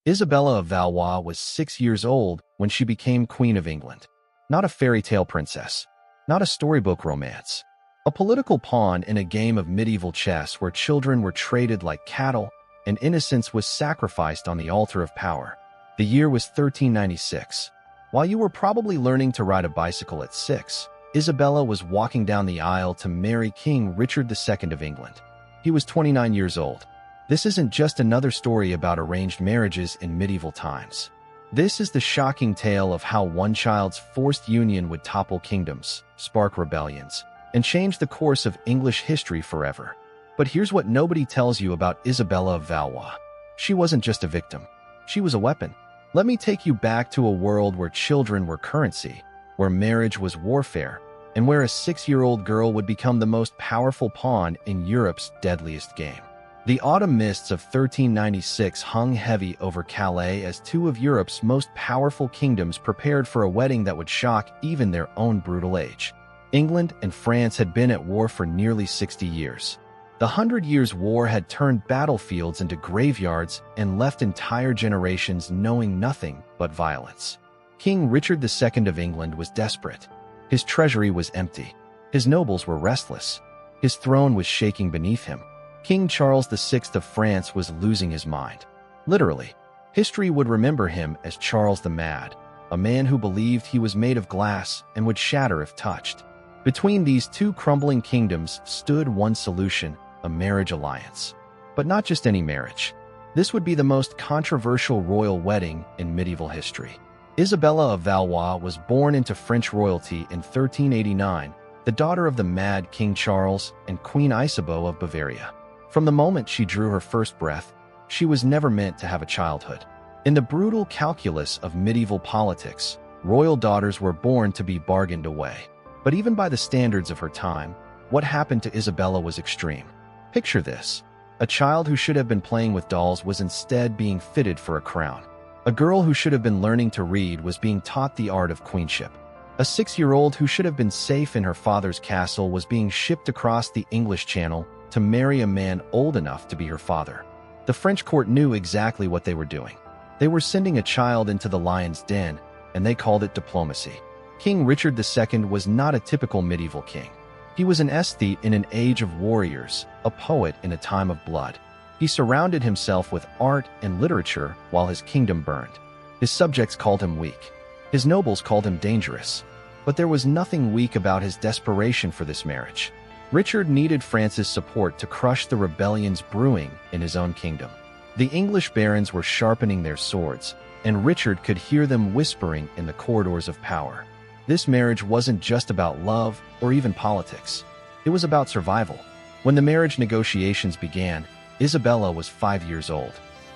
Isabella of Valois was 6 years old when she became Queen of England. Not a fairy tale princess, not a storybook romance. A political pawn in a game of medieval chess where children were traded like cattle and innocence was sacrificed on the altar of power. The year was 1396. While you were probably learning to ride a bicycle at 6, Isabella was walking down the aisle to marry King Richard II of England. He was 29 years old. This isn't just another story about arranged marriages in medieval times. This is the shocking tale of how one child's forced union would topple kingdoms, spark rebellions, and change the course of English history forever. But here's what nobody tells you about Isabella of Valois. She wasn't just a victim. She was a weapon. Let me take you back to a world where children were currency, where marriage was warfare, and where a 6-year-old girl would become the most powerful pawn in Europe's deadliest game. The autumn mists of 1396 hung heavy over Calais as two of Europe's most powerful kingdoms prepared for a wedding that would shock even their own brutal age. England and France had been at war for nearly 60 years. The 100 Years' War had turned battlefields into graveyards and left entire generations knowing nothing but violence. King Richard II of England was desperate. His treasury was empty. His nobles were restless. His throne was shaking beneath him. King Charles VI of France was losing his mind. Literally, history would remember him as Charles the Mad, a man who believed he was made of glass and would shatter if touched. Between these two crumbling kingdoms stood one solution: a marriage alliance. But not just any marriage. This would be the most controversial royal wedding in medieval history. Isabella of Valois was born into French royalty in 1389, the daughter of the mad King Charles and Queen Isabeau of Bavaria. From the moment she drew her first breath, she was never meant to have a childhood. In the brutal calculus of medieval politics, royal daughters were born to be bargained away. But even by the standards of her time, what happened to Isabella was extreme. Picture this. A child who should have been playing with dolls was instead being fitted for a crown. A girl who should have been learning to read was being taught the art of queenship. A 6-year-old who should have been safe in her father's castle was being shipped across the English Channel to marry a man old enough to be her father. The French court knew exactly what they were doing. They were sending a child into the lion's den, and they called it diplomacy. King Richard II was not a typical medieval king. He was an aesthete in an age of warriors, a poet in a time of blood. He surrounded himself with art and literature while his kingdom burned. His subjects called him weak. His nobles called him dangerous. But there was nothing weak about his desperation for this marriage. Richard needed France's support to crush the rebellions brewing in his own kingdom. The English barons were sharpening their swords, and Richard could hear them whispering in the corridors of power. This marriage wasn't just about love or even politics. It was about survival. When the marriage negotiations began, Isabella was 5 years old.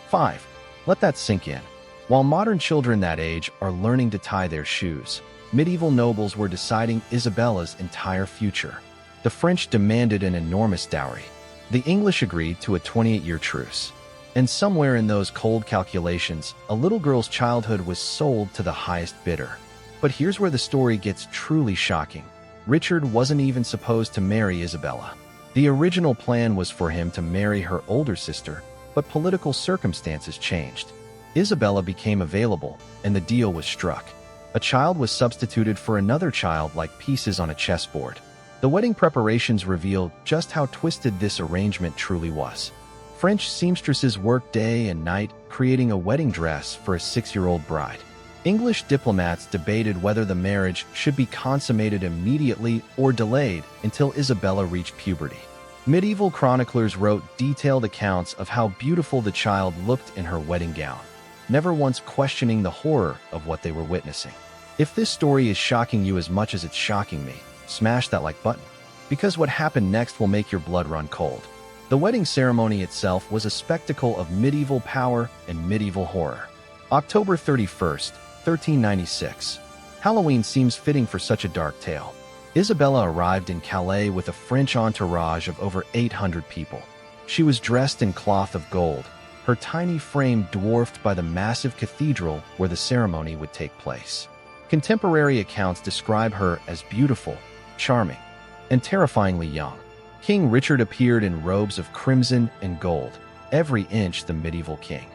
5. Let that sink in. While modern children that age are learning to tie their shoes, medieval nobles were deciding Isabella's entire future. The French demanded an enormous dowry. The English agreed to a 28-year truce. And somewhere in those cold calculations, a little girl's childhood was sold to the highest bidder. But here's where the story gets truly shocking. Richard wasn't even supposed to marry Isabella. The original plan was for him to marry her older sister, but political circumstances changed. Isabella became available, and the deal was struck. A child was substituted for another child like pieces on a chessboard. The wedding preparations revealed just how twisted this arrangement truly was. French seamstresses worked day and night, creating a wedding dress for a 6-year-old bride. English diplomats debated whether the marriage should be consummated immediately or delayed until Isabella reached puberty. Medieval chroniclers wrote detailed accounts of how beautiful the child looked in her wedding gown, never once questioning the horror of what they were witnessing. If this story is shocking you as much as it's shocking me, smash that like button, because what happened next will make your blood run cold. The wedding ceremony itself was a spectacle of medieval power and medieval horror. October 31st, 1396. Halloween seems fitting for such a dark tale. Isabella arrived in Calais with a French entourage of over 800 people. She was dressed in cloth of gold, her tiny frame dwarfed by the massive cathedral where the ceremony would take place. Contemporary accounts describe her as beautiful, charming, and terrifyingly young. King Richard appeared in robes of crimson and gold, every inch the medieval king.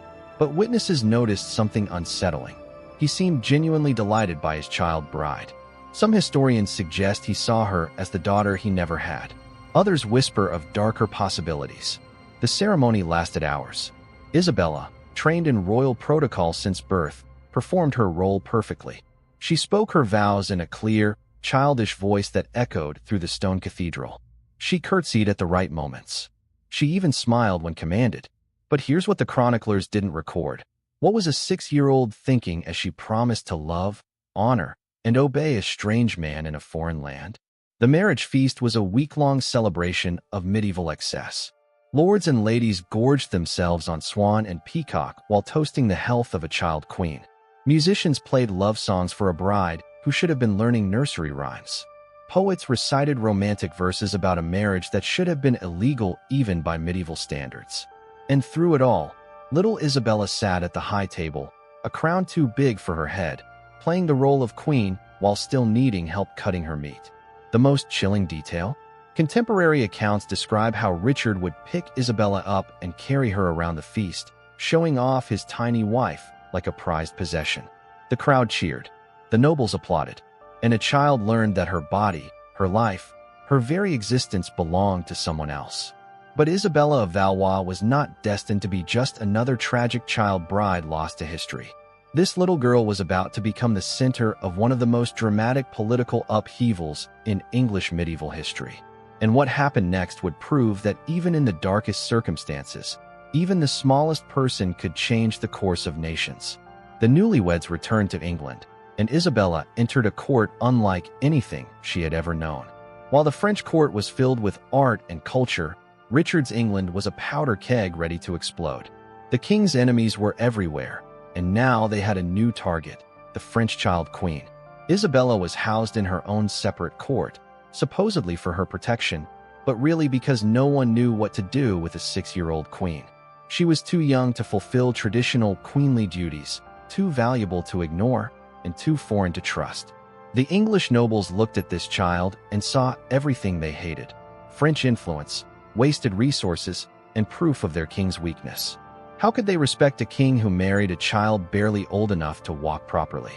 But witnesses noticed something unsettling. He seemed genuinely delighted by his child bride. Some historians suggest he saw her as the daughter he never had. Others whisper of darker possibilities. The ceremony lasted hours. Isabella, trained in royal protocol since birth, performed her role perfectly. She spoke her vows in a clear, childish voice that echoed through the stone cathedral. She curtsied at the right moments. She even smiled when commanded. But here's what the chroniclers didn't record. What was a 6-year-old thinking as she promised to love, honor, and obey a strange man in a foreign land? The marriage feast was a week-long celebration of medieval excess. Lords and ladies gorged themselves on swan and peacock while toasting the health of a child queen. Musicians played love songs for a bride who should have been learning nursery rhymes. Poets recited romantic verses about a marriage that should have been illegal even by medieval standards. And through it all, little Isabella sat at the high table, a crown too big for her head, playing the role of queen while still needing help cutting her meat. The most chilling detail? Contemporary accounts describe how Richard would pick Isabella up and carry her around the feast, showing off his tiny wife like a prized possession. The crowd cheered, the nobles applauded, and a child learned that her body, her life, her very existence belonged to someone else. But Isabella of Valois was not destined to be just another tragic child bride lost to history. This little girl was about to become the center of one of the most dramatic political upheavals in English medieval history. And what happened next would prove that even in the darkest circumstances, even the smallest person could change the course of nations. The newlyweds returned to England, and Isabella entered a court unlike anything she had ever known. While the French court was filled with art and culture, Richard's England was a powder keg ready to explode. The king's enemies were everywhere, and now they had a new target, the French child queen. Isabella was housed in her own separate court, supposedly for her protection, but really because no one knew what to do with a 6-year-old queen. She was too young to fulfill traditional queenly duties, too valuable to ignore, and too foreign to trust. The English nobles looked at this child and saw everything they hated: French influence, wasted resources, and proof of their king's weakness. How could they respect a king who married a child barely old enough to walk properly?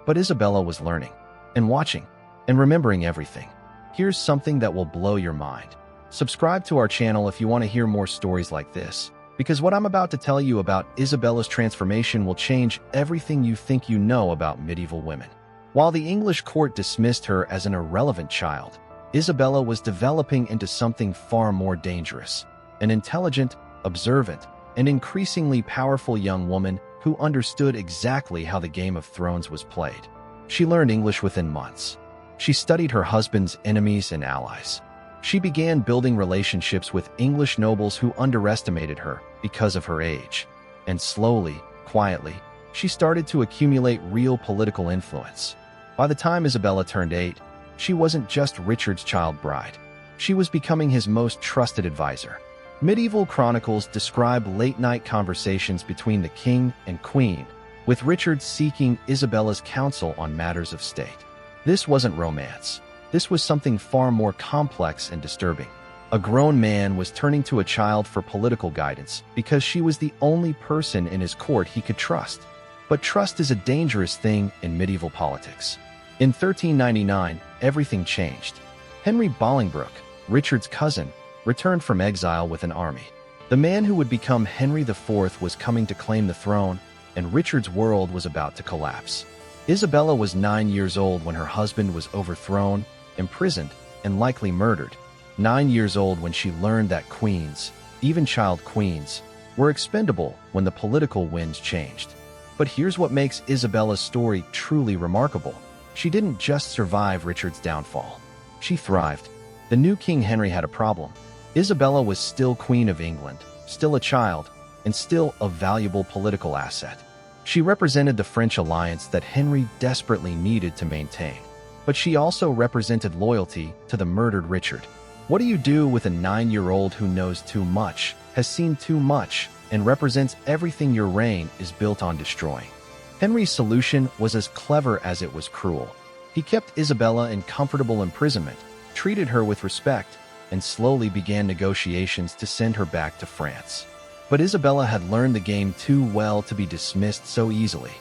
But Isabella was learning, and watching, and remembering everything. Here's something that will blow your mind. Subscribe to our channel if you want to hear more stories like this, because what I'm about to tell you about Isabella's transformation will change everything you think you know about medieval women. While the English court dismissed her as an irrelevant child, Isabella was developing into something far more dangerous: an intelligent, observant, and increasingly powerful young woman who understood exactly how the Game of Thrones was played. She learned English within months. She studied her husband's enemies and allies. She began building relationships with English nobles who underestimated her because of her age. And slowly, quietly, she started to accumulate real political influence. By the time Isabella turned 8, she wasn't just Richard's child bride. She was becoming his most trusted advisor. Medieval chronicles describe late-night conversations between the king and queen, with Richard seeking Isabella's counsel on matters of state. This wasn't romance. This was something far more complex and disturbing. A grown man was turning to a child for political guidance because she was the only person in his court he could trust. But trust is a dangerous thing in medieval politics. In 1399, everything changed. Henry Bolingbroke, Richard's cousin, returned from exile with an army. The man who would become Henry IV was coming to claim the throne, and Richard's world was about to collapse. Isabella was 9 years old when her husband was overthrown, imprisoned, and likely murdered. 9 years old when she learned that queens, even child queens, were expendable when the political winds changed. But here's what makes Isabella's story truly remarkable. She didn't just survive Richard's downfall. She thrived. The new King Henry had a problem. Isabella was still Queen of England, still a child, and still a valuable political asset. She represented the French alliance that Henry desperately needed to maintain. But she also represented loyalty to the murdered Richard. What do you do with a 9-year-old who knows too much, has seen too much, and represents everything your reign is built on destroying? Henry's solution was as clever as it was cruel. He kept Isabella in comfortable imprisonment, treated her with respect, and slowly began negotiations to send her back to France. But Isabella had learned the game too well to be dismissed so easily.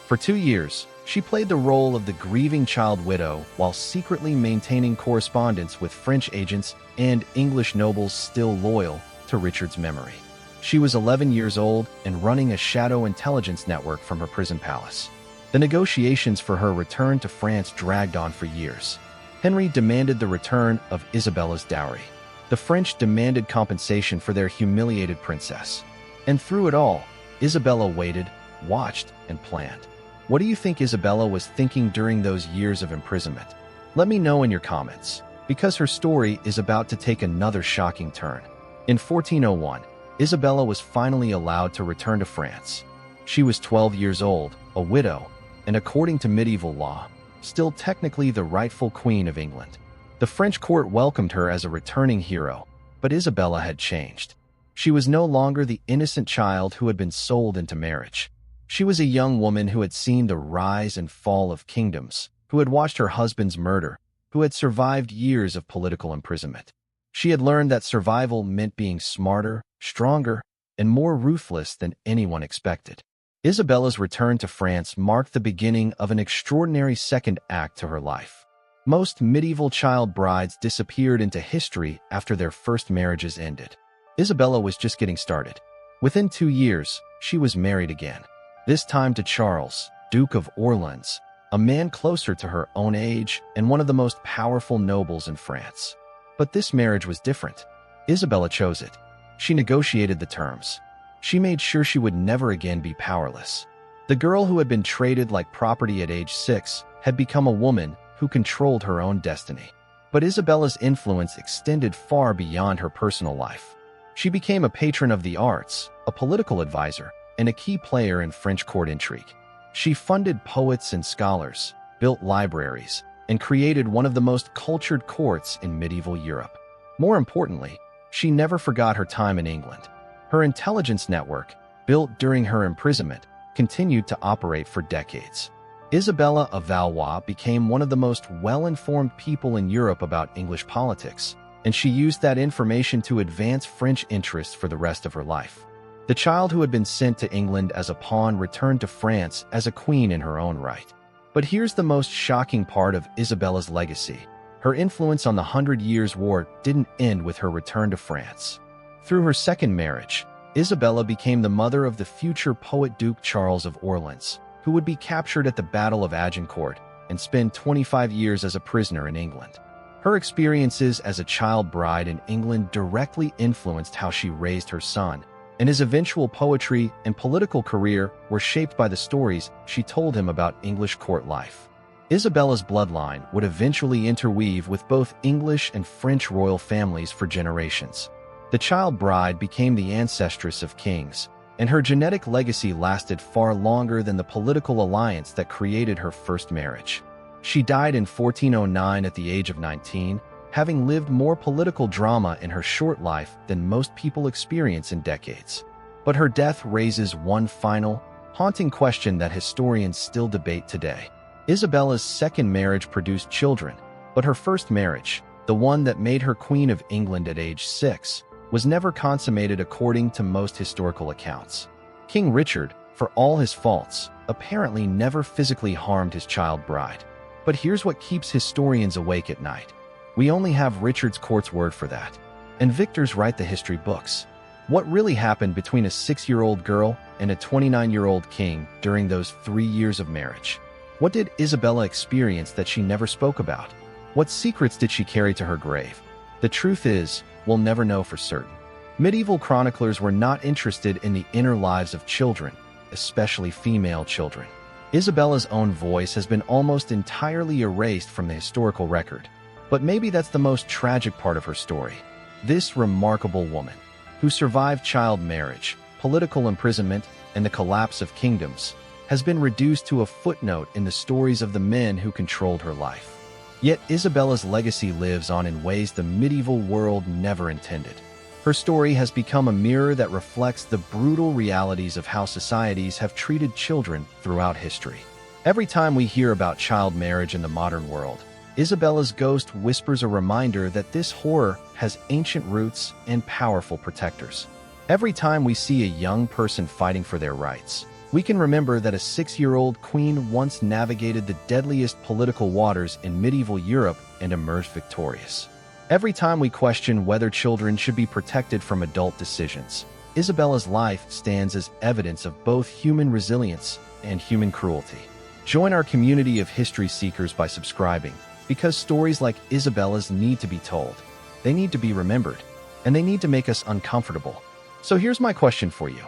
For 2 years, she played the role of the grieving child widow while secretly maintaining correspondence with French agents and English nobles still loyal to Richard's memory. She was 11 years old and running a shadow intelligence network from her prison palace. The negotiations for her return to France dragged on for years. Henry demanded the return of Isabella's dowry. The French demanded compensation for their humiliated princess. And through it all, Isabella waited, watched, and planned. What do you think Isabella was thinking during those years of imprisonment? Let me know in your comments, because her story is about to take another shocking turn. In 1401, Isabella was finally allowed to return to France. She was 12 years old, a widow, and according to medieval law, still technically the rightful queen of England. The French court welcomed her as a returning hero, but Isabella had changed. She was no longer the innocent child who had been sold into marriage. She was a young woman who had seen the rise and fall of kingdoms, who had watched her husband's murder, who had survived years of political imprisonment. She had learned that survival meant being smarter, stronger, and more ruthless than anyone expected. Isabella's return to France marked the beginning of an extraordinary second act to her life. Most medieval child brides disappeared into history after their first marriages ended. Isabella was just getting started. Within 2 years, she was married again. This time to Charles, Duke of Orleans, a man closer to her own age and one of the most powerful nobles in France. But this marriage was different. Isabella chose it. She negotiated the terms. She made sure she would never again be powerless. The girl who had been traded like property at age 6 had become a woman who controlled her own destiny. But Isabella's influence extended far beyond her personal life. She became a patron of the arts, a political advisor, and a key player in French court intrigue. She funded poets and scholars, built libraries, and created one of the most cultured courts in medieval Europe. More importantly, she never forgot her time in England. Her intelligence network, built during her imprisonment, continued to operate for decades. Isabella of Valois became one of the most well-informed people in Europe about English politics, and she used that information to advance French interests for the rest of her life. The child who had been sent to England as a pawn returned to France as a queen in her own right. But here's the most shocking part of Isabella's legacy. Her influence on the 100 Years' War didn't end with her return to France. Through her second marriage, Isabella became the mother of the future poet Duke Charles of Orleans, who would be captured at the Battle of Agincourt and spend 25 years as a prisoner in England. Her experiences as a child bride in England directly influenced how she raised her son, and his eventual poetry and political career were shaped by the stories she told him about English court life. Isabella's bloodline would eventually interweave with both English and French royal families for generations. The child bride became the ancestress of kings, and her genetic legacy lasted far longer than the political alliance that created her first marriage. She died in 1409 at the age of 19, having lived more political drama in her short life than most people experience in decades. But her death raises one final, haunting question that historians still debate today. Isabella's second marriage produced children, but her first marriage, the one that made her Queen of England at age 6, was never consummated according to most historical accounts. King Richard, for all his faults, apparently never physically harmed his child bride. But here's what keeps historians awake at night. We only have Richard's court's word for that, and victors write the history books. What really happened between a 6-year-old girl and a 29-year-old king during those 3 years of marriage? What did Isabella experience that she never spoke about? What secrets did she carry to her grave? The truth is, we'll never know for certain. Medieval chroniclers were not interested in the inner lives of children, especially female children. Isabella's own voice has been almost entirely erased from the historical record. But maybe that's the most tragic part of her story. This remarkable woman, who survived child marriage, political imprisonment, and the collapse of kingdoms, has been reduced to a footnote in the stories of the men who controlled her life. Yet Isabella's legacy lives on in ways the medieval world never intended. Her story has become a mirror that reflects the brutal realities of how societies have treated children throughout history. Every time we hear about child marriage in the modern world, Isabella's ghost whispers a reminder that this horror has ancient roots and powerful protectors. Every time we see a young person fighting for their rights, we can remember that a 6-year-old queen once navigated the deadliest political waters in medieval Europe and emerged victorious. Every time we question whether children should be protected from adult decisions, Isabella's life stands as evidence of both human resilience and human cruelty. Join our community of history seekers by subscribing, because stories like Isabella's need to be told. They need to be remembered, and they need to make us uncomfortable. So here's my question for you.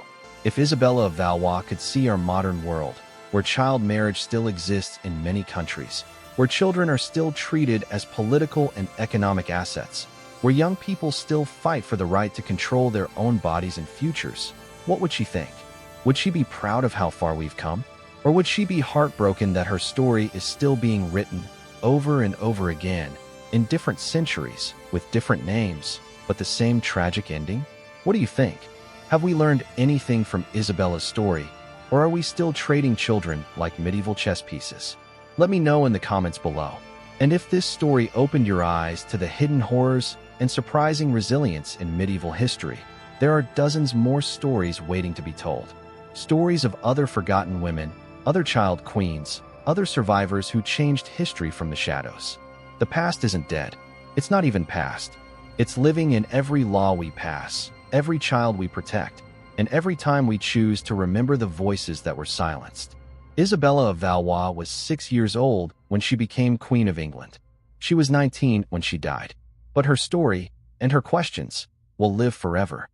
If Isabella of Valois could see our modern world, where child marriage still exists in many countries, where children are still treated as political and economic assets, where young people still fight for the right to control their own bodies and futures, what would she think? Would she be proud of how far we've come? Or would she be heartbroken that her story is still being written over and over again in different centuries with different names, but the same tragic ending? What do you think? Have we learned anything from Isabella's story, or are we still trading children like medieval chess pieces? Let me know in the comments below. And if this story opened your eyes to the hidden horrors and surprising resilience in medieval history, there are dozens more stories waiting to be told. Stories of other forgotten women, other child queens, other survivors who changed history from the shadows. The past isn't dead. It's not even past. It's living in every law we pass, every child we protect, and every time we choose to remember the voices that were silenced. Isabella of Valois was 6 years old when she became Queen of England. She was 19 when she died. But her story and her questions will live forever.